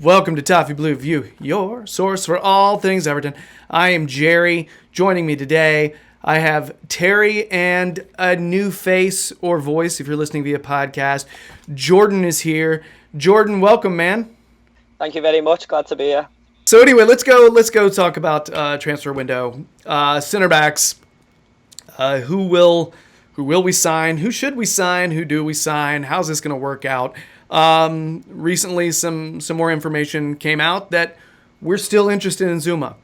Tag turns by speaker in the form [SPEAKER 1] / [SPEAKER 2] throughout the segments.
[SPEAKER 1] Welcome to Toffee Blue View, your source for all things Everton. I am Gerry. Joining me today, I have Terry and a new face or voice if you're listening via podcast. Jordan is here. Jordan, welcome, man.
[SPEAKER 2] Thank you very much. Glad to be here.
[SPEAKER 1] So anyway, let's go talk about transfer window. Center backs. Who will we sign? Who should we sign? Who do we sign? How's this going to work out? Recently, some more information came out that we're still interested in Zouma.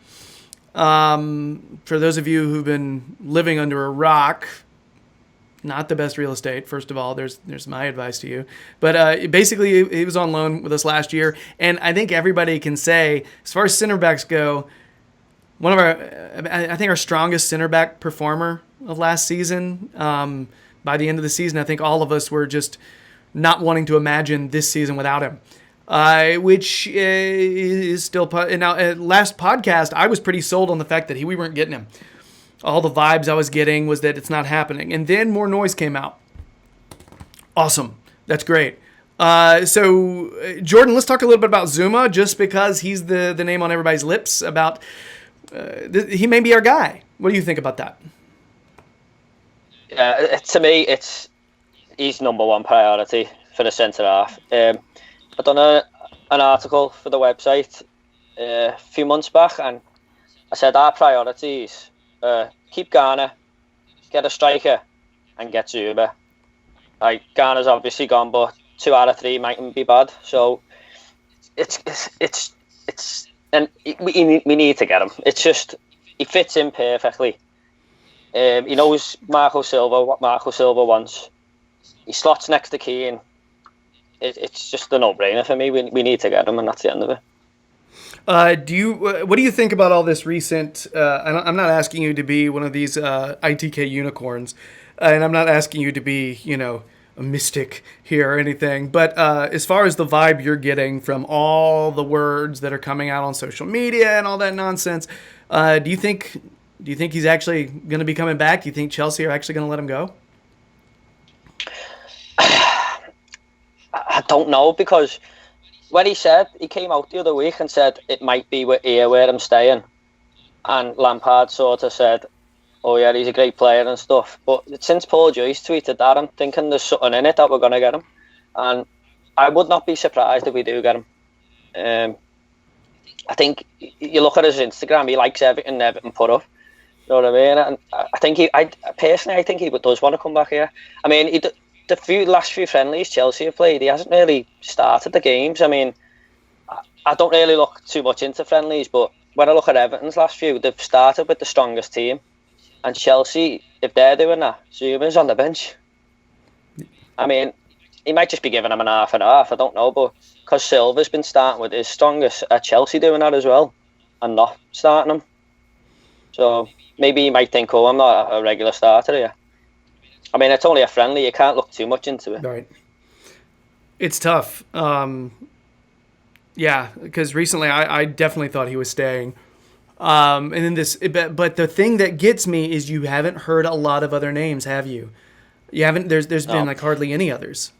[SPEAKER 1] For those of you who've been living under a rock, not the best real estate. First of all, there's my advice to you. But basically, he was on loan with us last year, and I think everybody can say, as far as center backs go, I think our strongest center back performer of last season. By the end of the season, I think all of us were just not wanting to imagine this season without him, which is still. Now, last podcast, I was pretty sold on the fact that we weren't getting him. All the vibes I was getting was that it's not happening. And then more noise came out. Awesome. That's great. So, Jordan, let's talk a little bit about Zouma, just because he's the name on everybody's lips about he may be our guy. What do you think about that?
[SPEAKER 2] To me, he's number one priority for the centre half. I done an article for the website a few months back, and I said our priorities keep Garner, get a striker, and get Zouma. Like, Garner's obviously gone, but 2 out of 3 mightn't be bad. So it's and we need to get him. It's just he fits in perfectly. He knows Marco Silva, what Marco Silva wants. He slots next to Keane. It's just a no-brainer for me. We need to get him, and that's the end of it.
[SPEAKER 1] What do you think about all this recent? I'm not asking you to be one of these ITK unicorns, and I'm not asking you to be, a mystic here or anything. But as far as the vibe you're getting from all the words that are coming out on social media and all that nonsense, do you think he's actually going to be coming back? Do you think Chelsea are actually going to let him go?
[SPEAKER 2] I don't know, because when he came out the other week and said it might be here where I'm staying, and Lampard sort of said, oh yeah, he's a great player and stuff. But since Paul Joyce tweeted that, I'm thinking there's something in it that we're going to get him, and I would not be surprised if we do get him. I think you look at his Instagram, he likes everything put up. You know what I mean? And I think I think he does want to come back here. I mean, the last few friendlies Chelsea have played, he hasn't really started the games. I mean, I don't really look too much into friendlies, but when I look at Everton's last few, they've started with the strongest team. And Chelsea, if they're doing that, Zouma's on the bench. I mean, he might just be giving him an half and half, I don't know, but because Silva's been starting with his strongest, at Chelsea doing that as well, and not starting him. So maybe he might think, oh, I'm not a regular starter here. I mean, it's only a friendly. You can't look too much into it.
[SPEAKER 1] Right. It's tough. Yeah, because recently I definitely thought he was staying. And then but the thing that gets me is you haven't heard a lot of other names, have you? You haven't. There's been like hardly any others.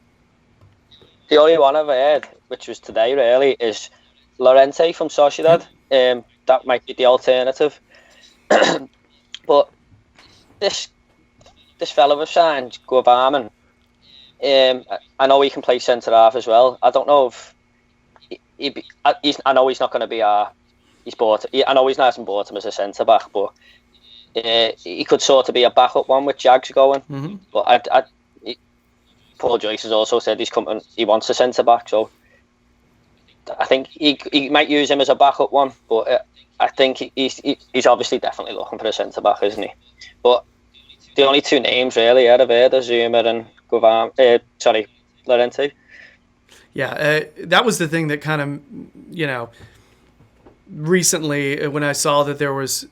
[SPEAKER 2] The only one I've heard, which was today really, is Llorente from Sociedad. That might be the alternative. But this fella was signed, Guavarman. I know he can play centre half as well. I don't know if I know he's not going to be I know he's not bought him as a centre back, but he could sort of be a backup one with Jags going. Mm-hmm. But Paul Joyce has also said he wants a centre back, so I think he might use him as a backup one. But I think he's obviously definitely looking for a centre back, isn't he? But the only 2 names really I've heard are Zouma and Llorente.
[SPEAKER 1] Yeah, that was the thing that kind of, recently when I saw that there was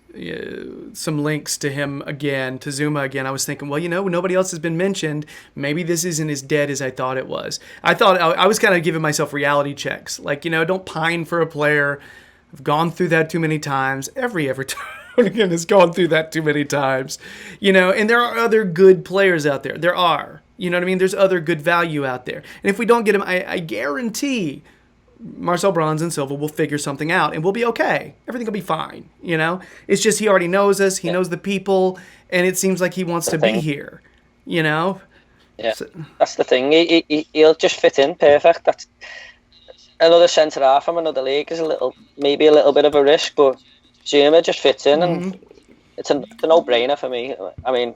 [SPEAKER 1] some links to him again, to Zouma again, I was thinking, well, nobody else has been mentioned. Maybe this isn't as dead as I thought it was. I thought I was kind of giving myself reality checks. Like, don't pine for a player. I've gone through that too many times. Every time. Again, has gone through that too many times, and there are other good players out there. There are, you know what I mean? There's other good value out there. And if we don't get him, I guarantee Marcel Brands and Silva will figure something out, and we'll be okay. Everything will be fine. It's just he already knows us. He knows the people, and it seems like he wants to be here.
[SPEAKER 2] Yeah,
[SPEAKER 1] So,
[SPEAKER 2] that's the thing. He'll just fit in perfect. That's another centre half from another league is maybe a little bit of a risk, but Zuma just fits in, and it's a no-brainer for me. I mean,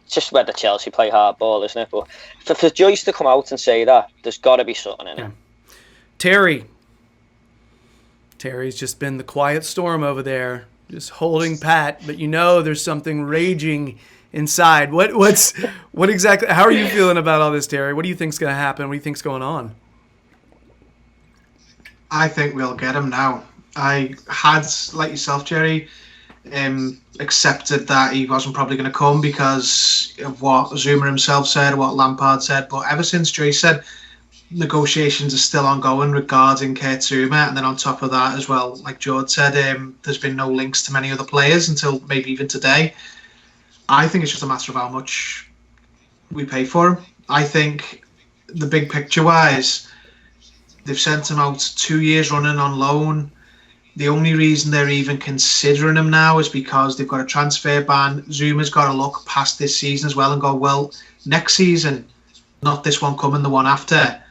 [SPEAKER 2] it's just whether Chelsea play hardball, isn't it? But for Joyce to come out and say that, there's got to be something in it.
[SPEAKER 1] Terry's just been the quiet storm over there, just holding pat, but there's something raging inside. What exactly? How are you feeling about all this, Terry? What do you think's going to happen? What do you think's going on?
[SPEAKER 3] I think we'll get him now. I had, like yourself, Gerry, accepted that he wasn't probably going to come because of what Zuma himself said, what Lampard said. But ever since Joyce said negotiations are still ongoing regarding Kurt Zuma, and then on top of that as well, like George said, there's been no links to many other players until maybe even today. I think it's just a matter of how much we pay for him. I think the big picture-wise, they've sent him out 2 years running on loan. The only reason they're even considering him now is because they've got a transfer ban. Zuma's got to look past this season as well and go, well, next season, not this one coming, the one after.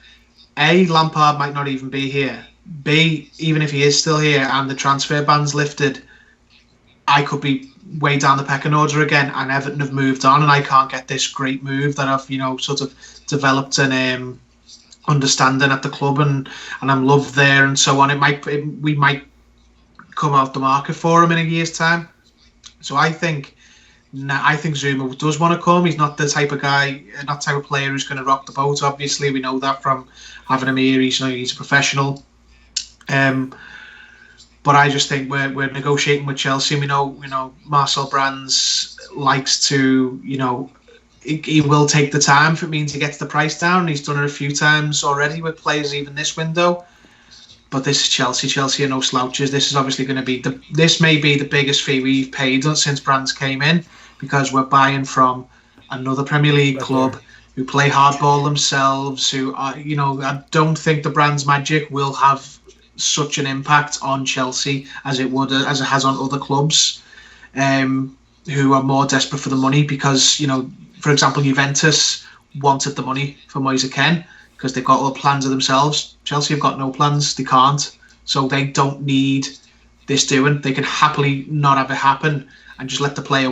[SPEAKER 3] A, Lampard might not even be here. B, even if he is still here and the transfer ban's lifted, I could be way down the pecking order again, and Everton have moved on, and I can't get this great move that I've sort of developed an understanding at the club, and I'm loved there and so on. We might come out the market for him in a year's time. So I think Zuma does want to come. He's not the type of guy, not the type of player who's going to rock the boat. Obviously, we know that from having him here. He's a professional. But I just think we're negotiating with Chelsea. We know Marcel Brands likes to, he will take the time if it means he gets the price down. He's done it a few times already with players even this window. But this is Chelsea. Chelsea are no slouches. This is obviously going to be this may be the biggest fee we've paid since Brands came in, because we're buying from another Premier League club who play hardball themselves. Who are, I don't think the Brands magic will have such an impact on Chelsea as it has on other clubs who are more desperate for the money, because for example, Juventus wanted the money for Moise Kean because they've got all plans of themselves. Chelsea have got no plans. They can't. So they don't need this doing. They can happily not have it happen and just let the player,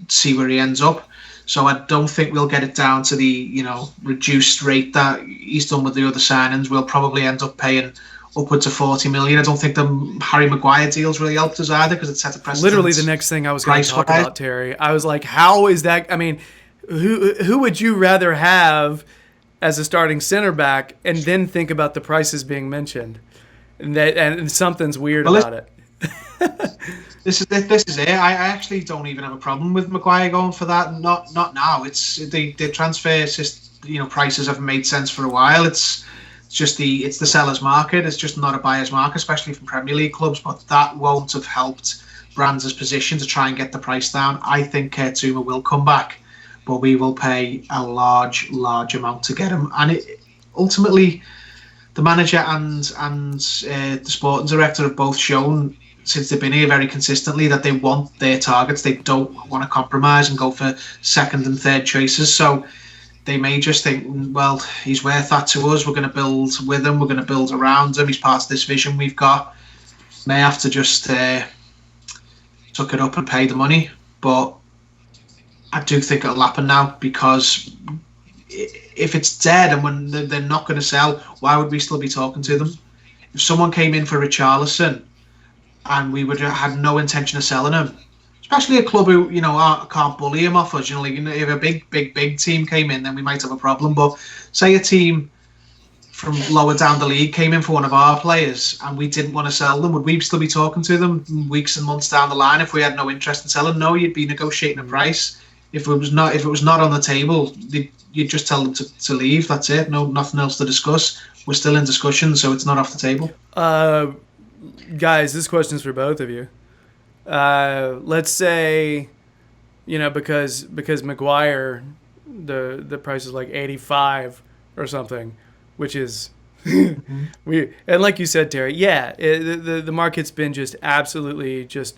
[SPEAKER 3] see where he ends up. So I don't think we'll get it down to the, reduced rate that he's done with the other signings. We'll probably end up paying upwards of 40 million. I don't think the Harry Maguire deal's really helped us either, because it set a precedent.
[SPEAKER 1] Literally the next thing I was going to talk about, Terry. I was like, how is that? I mean, who would you rather have as a starting center back, and then think about the prices being mentioned? And something's weird about it.
[SPEAKER 3] This is it. I actually don't even have a problem with Maguire going for that. Not now. It's the transfer prices haven't made sense for a while. It's the seller's market. It's just not a buyer's market, especially from Premier League clubs. But that won't have helped Brands' position to try and get the price down. I think Kurt Zuma will come back, but we will pay a large amount to get him. And ultimately, the manager and the sporting director have both shown, since they've been here very consistently, that they want their targets. They don't want to compromise and go for second and third choices. So they may just think, well, he's worth that to us. We're going to build with him. We're going to build around him. He's part of this vision we've got. May have to just suck it up and pay the money. But I do think it'll happen now, because if it's dead and when they're not going to sell, why would we still be talking to them? If someone came in for Richarlison and we would have had no intention of selling him, especially a club who can't bully him off us, if a big team came in, then we might have a problem. But say a team from lower down the league came in for one of our players and we didn't want to sell them, would we still be talking to them weeks and months down the line if we had no interest in selling? No, you'd be negotiating a price. If it was not on the table, you'd just tell them to leave. That's it. No, nothing else to discuss. We're still in discussion, so it's not off the table.
[SPEAKER 1] Guys, this question is for both of you. Let's say, because Maguire, the price is like 85 or something, which is And like you said, Terry, yeah, the market's been just absolutely just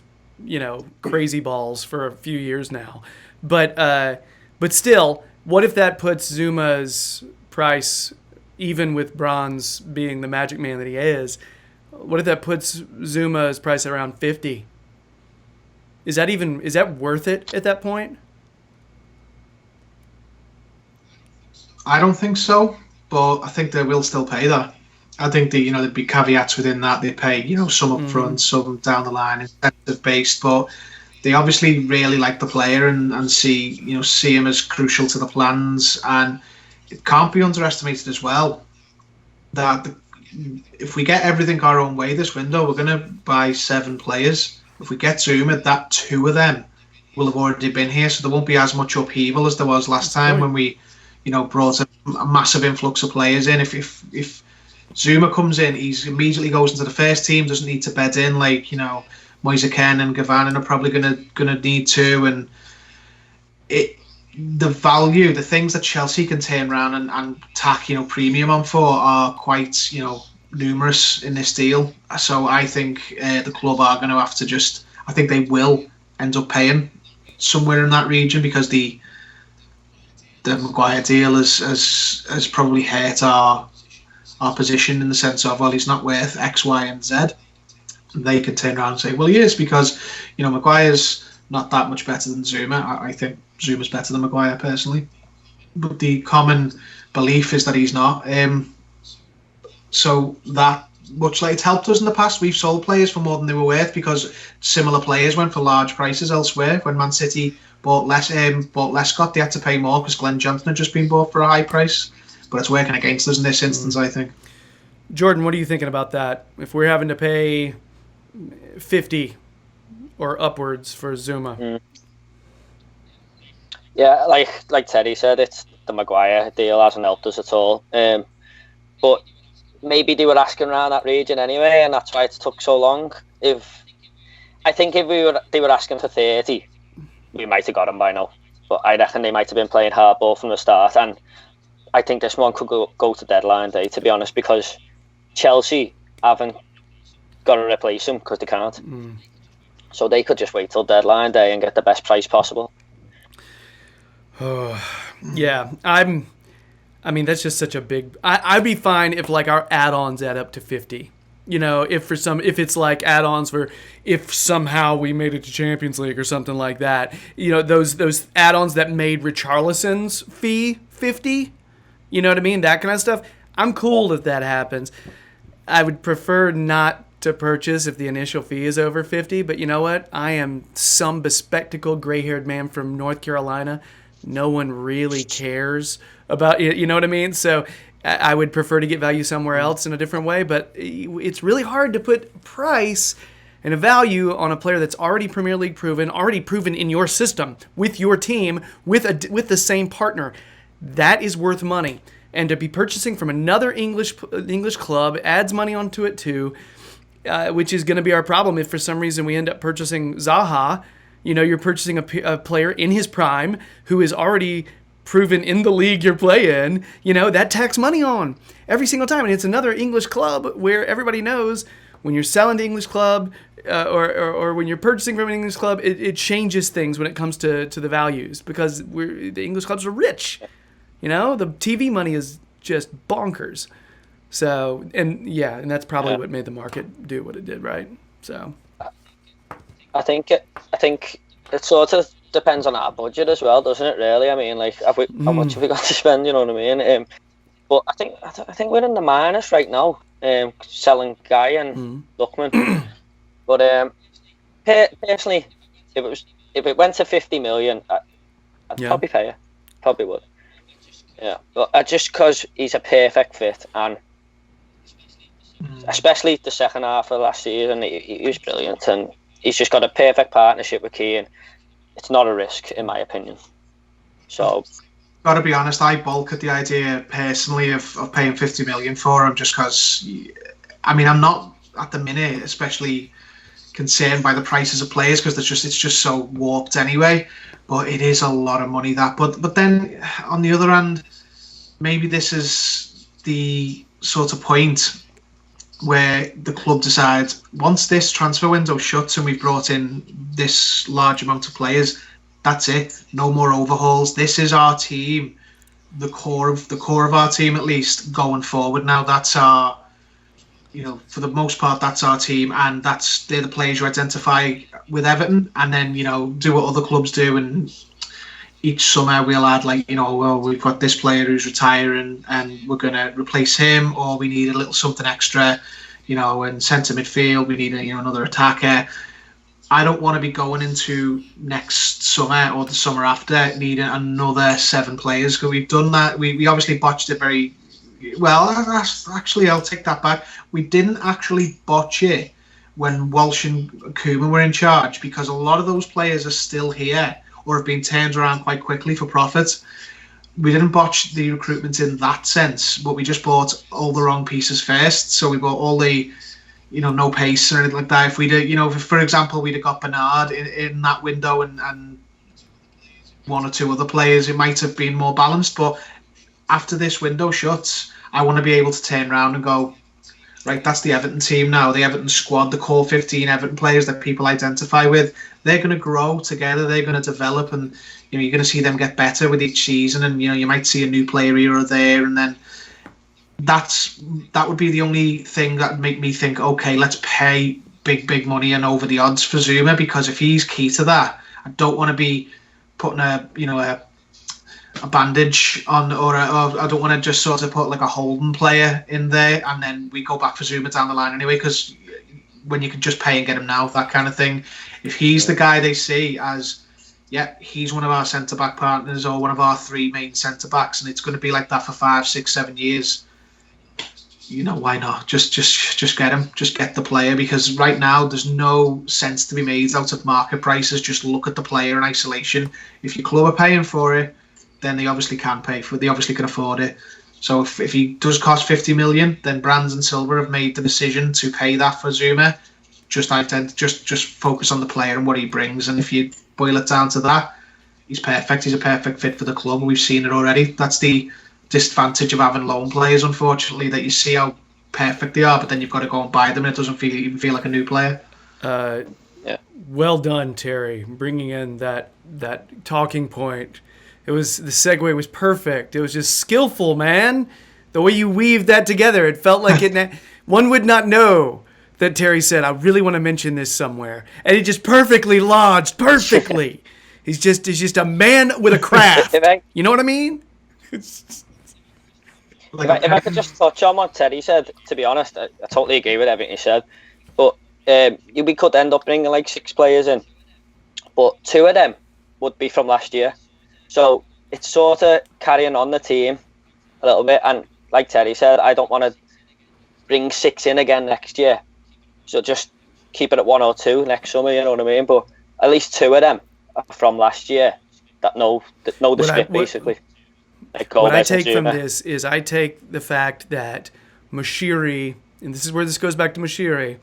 [SPEAKER 1] crazy balls for a few years now, but still, what if that puts Zuma's price, even with Bronze being the Magic Man that he is, what if that puts Zuma's price around 50? Is that worth it at that point?
[SPEAKER 3] I don't think so, but I think they will still pay that. I think that there'd be caveats within that. They pay some up front, some down the line, incentive based, but they obviously really like the player and see him as crucial to the plans. And it can't be underestimated as well that if we get everything our own way this window, we're going to buy 7 players. If we get Zuma, that 2 of them will have already been here, so there won't be as much upheaval as there was last time when we brought a massive influx of players in. If Zuma comes in, he immediately goes into the first team, doesn't need to bed in like Moise Kean and Gavanin are probably gonna need to, and the value, the things that Chelsea can turn around and tack premium on for are quite numerous in this deal. So I think the club are going to have to I think they will end up paying somewhere in that region, because the Maguire deal has probably hurt our position in the sense of, well, he's not worth X, Y, and Z. And they can turn around and say, well, he is, because Maguire's not that much better than Zuma. I think Zuma's better than Maguire personally, but the common belief is that he's not. So that, much like it's helped us in the past, we've sold players for more than they were worth because similar players went for large prices elsewhere. When Man City bought Lescott, they had to pay more because Glenn Johnson had just been bought for a high price. But it's working against us in this instance, I think.
[SPEAKER 1] Jordan, what are you thinking about that? If we're having to pay 50 or upwards for Zuma?
[SPEAKER 2] Yeah, like Teddy said, it's the Maguire deal hasn't helped us at all. But maybe they were asking around that region anyway, and that's why it took so long. If they were asking for 30, we might have got him by now. But I reckon they might have been playing hardball from the start, and I think this one could go to deadline day, to be honest, because Chelsea haven't got to replace him because they can't. So they could just wait till deadline day and get the best price possible.
[SPEAKER 1] Yeah, I mean, that's just such a big. I'd be fine if like our add-ons add up to 50. If it's like add-ons for if somehow we made it to Champions League or something like that. Those add-ons that made Richarlison's fee 50. You know what I mean? That kind of stuff. I'm cool if that happens. I would prefer not to purchase if the initial fee is over 50. But you know what? I am some bespectacled gray-haired man from North Carolina. No one really cares about it. You know what I mean? So I would prefer to get value somewhere else in a different way. But it's really hard to put a price and a value on a player that's already Premier League proven, already proven in your system, with your team, with the same partner. That is worth money. And to be purchasing from another English club adds money onto it too, which is going to be our problem if for some reason we end up purchasing Zaha. You're purchasing a player in his prime who is already proven in the league you're playing. That tacks money on every single time. And it's another English club where everybody knows when you're selling to English club or when you're purchasing from an English club, it changes things when it comes to the values because the English clubs are rich. The TV money is just bonkers. So, and that's probably what made the market do what it did, right? So,
[SPEAKER 2] I think it sort of depends on our budget as well, doesn't it? Really, I mean, like, how much have we got to spend? You know what I mean? But I think we're in the minus right now, selling Guy and Lookman. But personally, if it went to 50 million, I'd probably pay it. Probably would. Yeah, but just because he's a perfect fit, and especially the second half of last season, he was brilliant, and he's just got a perfect partnership with Keane. It's not a risk, in my opinion. So,
[SPEAKER 3] gotta be honest, I balk at the idea personally of paying 50 million for him, just because. I mean, I'm not at the minute, especially concerned by the prices of players because it's just so warped anyway. But it is a lot of money that. But then on the other hand, maybe this is the sort of point where the club decide, once this transfer window shuts and we've brought in this large amount of players, that's it. No more overhauls. This is our team, the core of our team at least going forward. Now that's our, for the most part, that's our team, and they're the players you identify with Everton, and then do what other clubs do, and each summer we'll add well, we've got this player who's retiring and we're going to replace him, or we need a little something extra, in centre midfield we need another attacker. I don't want to be going into next summer or the summer after needing another 7 players, because we've done that. We obviously botched it very well. Actually, I'll take that back. We didn't actually botch it when Walsh and Koeman were in charge, because a lot of those players are still here or have been turned around quite quickly for profit. We didn't botch the recruitment in that sense, but we just bought all the wrong pieces first. So we bought all the, no pace or anything like that. If we'd, if, for example, we'd have got Bernard in that window and 1 or 2 other players, it might have been more balanced. But after this window shuts, I want to be able to turn around and go, right, that's the Everton team now, the Everton squad, the core 15 Everton players that people identify with. They're going to grow together, they're going to develop, and you're going to see them get better with each season, and you might see a new player here or there, and then that would be the only thing that would make me think, okay, let's pay big money and over the odds for Zuma, because if he's key to that, I don't want to be putting a bandage on, or I don't want to just sort of put like a holding player in there and then we go back for Zuma down the line anyway, because when you can just pay and get him now, that kind of thing. If he's the guy they see as, he's one of our centre-back partners or one of our 3 main centre-backs, and it's going to be like that for 5, 6, 7 years, why not? Just get him. Just get the player, because right now there's no sense to be made out of market prices. Just look at the player in isolation. If your club are paying for it, then they obviously can pay for it. They obviously can afford it. So if he does cost 50 million, then Brands and Silver have made the decision to pay that for Zuma. Just focus on the player and what he brings. And if you boil it down to that, he's perfect. He's a perfect fit for the club. We've seen it already. That's the disadvantage of having loan players, unfortunately, that you see how perfect they are, but then you've got to go and buy them and it doesn't even feel like a new player.
[SPEAKER 1] Well done, Terry, bringing in that talking point. The segue was perfect. It was just skillful, man. The way you weaved that together, it felt like it. One would not know that Terry said, "I really want to mention this somewhere," and he just perfectly lodged. Perfectly. He's just a man with a craft. You know what I mean?
[SPEAKER 2] If I could just touch on what Terry said, to be honest, I totally agree with everything he said. But we could end up bringing like 6 players in, but 2 of them would be from last year. So it's sort of carrying on the team a little bit. And like Terry said, I don't want to bring 6 in again next year. So just keep it at 1 or 2 next summer, you know what I mean? But at least 2 of them are from last year that know the script, basically.
[SPEAKER 1] What I take from this is I take the fact that Moshiri, and this is where this goes back to Moshiri,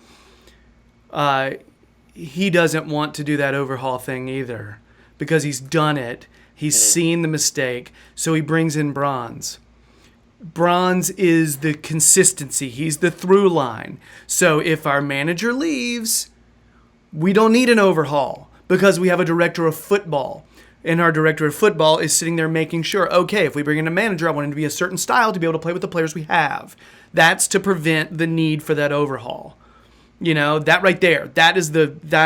[SPEAKER 1] he doesn't want to do that overhaul thing either, because he's done it. He's seen the mistake, so he brings in Bronze. Bronze is the consistency. He's the through line. So if our manager leaves, we don't need an overhaul because we have a director of football. And our director of football is sitting there making sure, okay, if we bring in a manager, I want him to be a certain style to be able to play with the players we have. That's to prevent the need for that overhaul. That right there, that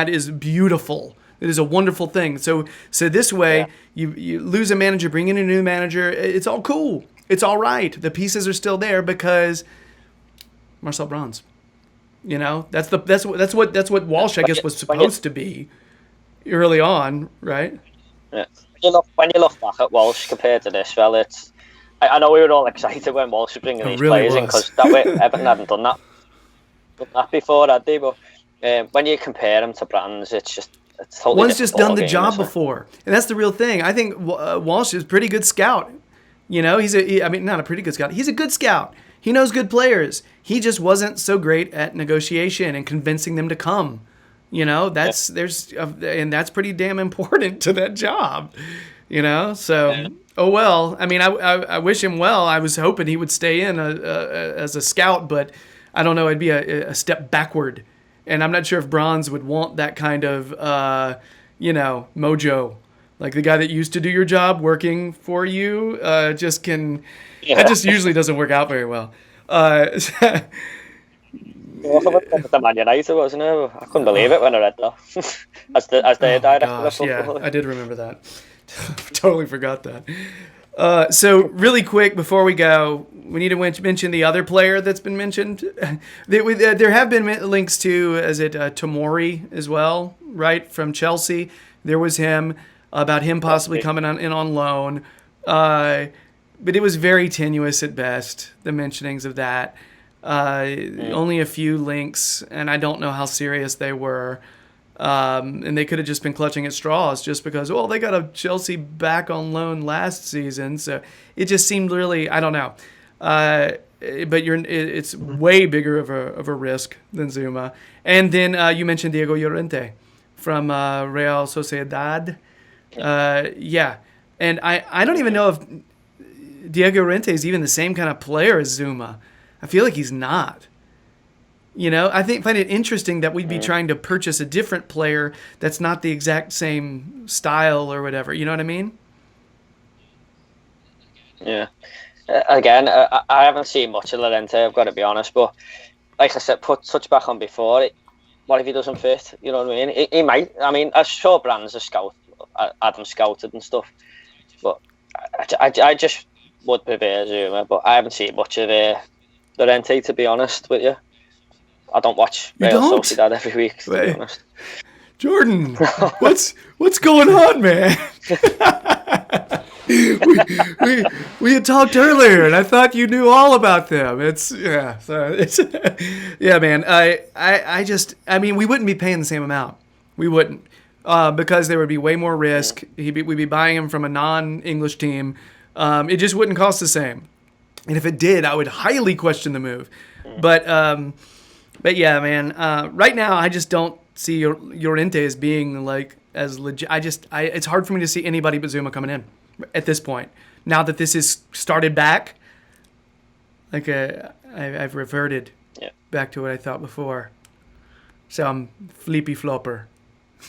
[SPEAKER 1] is beautiful. It is a wonderful thing. So this way, you lose a manager, bring in a new manager. It's all cool. It's all right. The pieces are still there because Marcel Bronze. That's what Walsh, I guess, was supposed to be early on, right?
[SPEAKER 2] Yeah. When you look back at Walsh compared to this, well, I know we were all excited when Walsh was bringing these players in, because that way Everton hadn't done that before, had they? But when you compare him to Brands, it's totally
[SPEAKER 1] one's just done the job before, and that's the real thing. I think Walsh is a pretty good scout. He's not a pretty good scout. He's a good scout. He knows good players. He just wasn't so great at negotiation and convincing them to come. That's pretty damn important to that job. So Oh well, I mean, I wish him well. I was hoping he would stay in as a scout, but I don't know. It'd be a step backward, and I'm not sure if Bronze would want that kind of mojo. Like the guy that used to do your job working for you just can.
[SPEAKER 2] Yeah.
[SPEAKER 1] That just usually doesn't work out very well.
[SPEAKER 2] The Man United, wasn't it? I couldn't believe it when I read that. as their director of football.
[SPEAKER 1] Yeah, I did remember that. Totally forgot that. So really quick before we go, we need to mention the other player that's been mentioned. There have been links to, Tomori as well, right, from Chelsea. There was him, about him possibly coming in on loan. But it was very tenuous at best, the mentionings of that. Only a few links, and I don't know how serious they were. And they could have just been clutching at straws just because, they got a Chelsea back on loan last season. So it just seemed really, I don't know. But it's way bigger of a risk than Zuma. And then you mentioned Diego Llorente from Real Sociedad. Yeah. And I don't even know if Diego Llorente is even the same kind of player as Zuma. I feel like he's not. I find it interesting that we'd be trying to purchase a different player that's not the exact same style or whatever. You know what I mean?
[SPEAKER 2] Yeah. Again, I haven't seen much of Llorente, I've got to be honest. But like I said, touch back on before. What if he doesn't fit? You know what I mean? He might. I mean, I'm sure Brand's a scout. Adam scouted and stuff. But I just would prefer Zuma. But I haven't seen much of Llorente, to be honest with you. I don't watch Real Sociedad every week, to be honest.
[SPEAKER 1] Jordan, what's going on, man? we had talked earlier, and I thought you knew all about them. Yeah, man. I mean, we wouldn't be paying the same amount. We wouldn't, because there would be way more risk. We'd be buying him from a non-English team. It just wouldn't cost the same. And if it did, I would highly question the move. But yeah, man. Right now, I just don't see Llorente as being like as legit. It's hard for me to see anybody but Zuma coming in at this point. Now that this is started back, like I've reverted back to what I thought before. Some flippy flopper,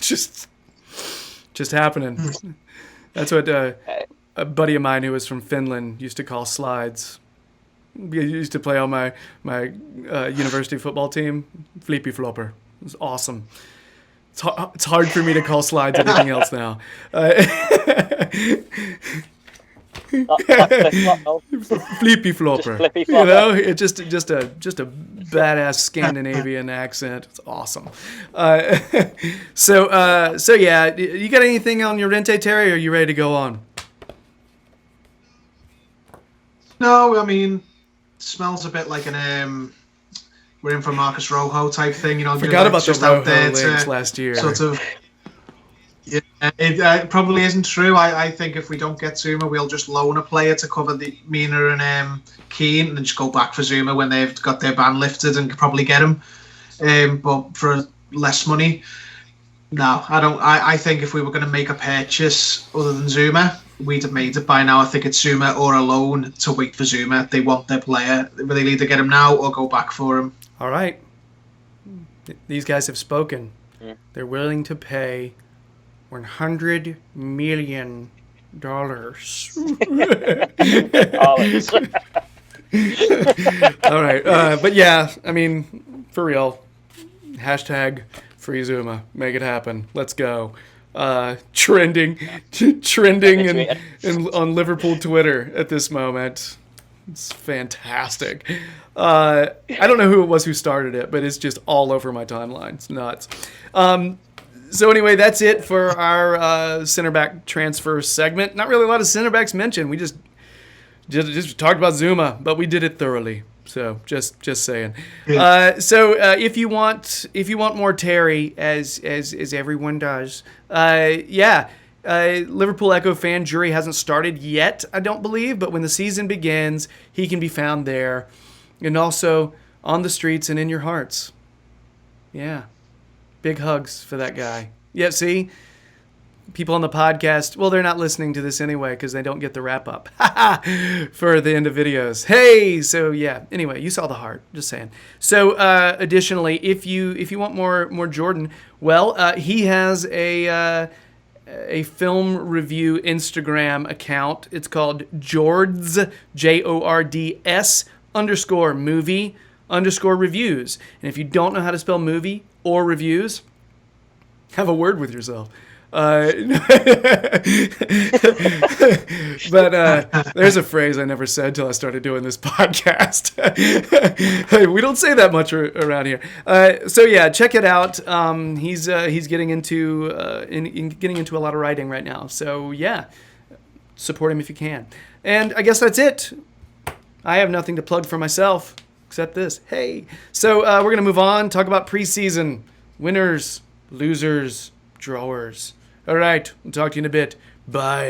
[SPEAKER 1] just happening. That's what a buddy of mine who was from Finland used to call slides. I used to play on my university football team. Flippy flopper. It was awesome. It's hard for me to call slides anything else now. Flippy flopper.
[SPEAKER 2] Flippy flopper.
[SPEAKER 1] It's just a badass Scandinavian accent. It's awesome. So yeah, you got anything on your Llorente, Terry? Or are you ready to go on?
[SPEAKER 3] No, I mean, smells a bit like an we're in for Marcus Rojo type thing,
[SPEAKER 1] Forgot about
[SPEAKER 3] just
[SPEAKER 1] the
[SPEAKER 3] out
[SPEAKER 1] Rojo
[SPEAKER 3] there
[SPEAKER 1] links last year.
[SPEAKER 3] Sort of. Yeah, it probably isn't true. I think if we don't get Zuma, we'll just loan a player to cover the Mina and Keane, and then just go back for Zuma when they've got their ban lifted and could probably get him. But for less money, no, I don't. I think if we were going to make a purchase other than Zuma, we'd have made it by now. I think it's Zuma or a loan to wait for Zuma. They want their player. They'll either get him now or go back for him.
[SPEAKER 1] All right. These guys have spoken.
[SPEAKER 2] Yeah.
[SPEAKER 1] They're willing to pay $100 million. All right. But yeah, I mean, for real. Hashtag free Zuma. Make it happen. Let's go. Trending on Liverpool Twitter at this moment. It's fantastic. I don't know who it was who started it, but it's just all over my timeline. It's nuts. So anyway, that's it for our center back transfer segment. Not really a lot of center backs mentioned. We just talked about Zuma, but we did it thoroughly. So just saying.
[SPEAKER 3] Yeah.
[SPEAKER 1] So if you want more Terry, as everyone does, Liverpool Echo fan Gerry hasn't started yet, I don't believe, but when the season begins, he can be found there, and also on the streets and in your hearts. Yeah, big hugs for that guy. Yeah, see, people on the podcast, well, they're not listening to this anyway because they don't get the wrap up for the end of videos. Hey, so yeah. Anyway, you saw the heart. Just saying. So, additionally, if you want more Jordan, well, he has a film review Instagram account. It's called Jords, JORDS _movie_reviews. And if you don't know how to spell movie or reviews, have a word with yourself. But there's a phrase I never said till I started doing this podcast. We don't say that much around here. So yeah, check it out. He's getting into getting into a lot of writing right now. So yeah, support him if you can. And I guess that's it. I have nothing to plug for myself except this. Hey, so we're gonna move on. Talk about preseason winners, losers, drawers. All right, we'll talk to you in a bit. Bye.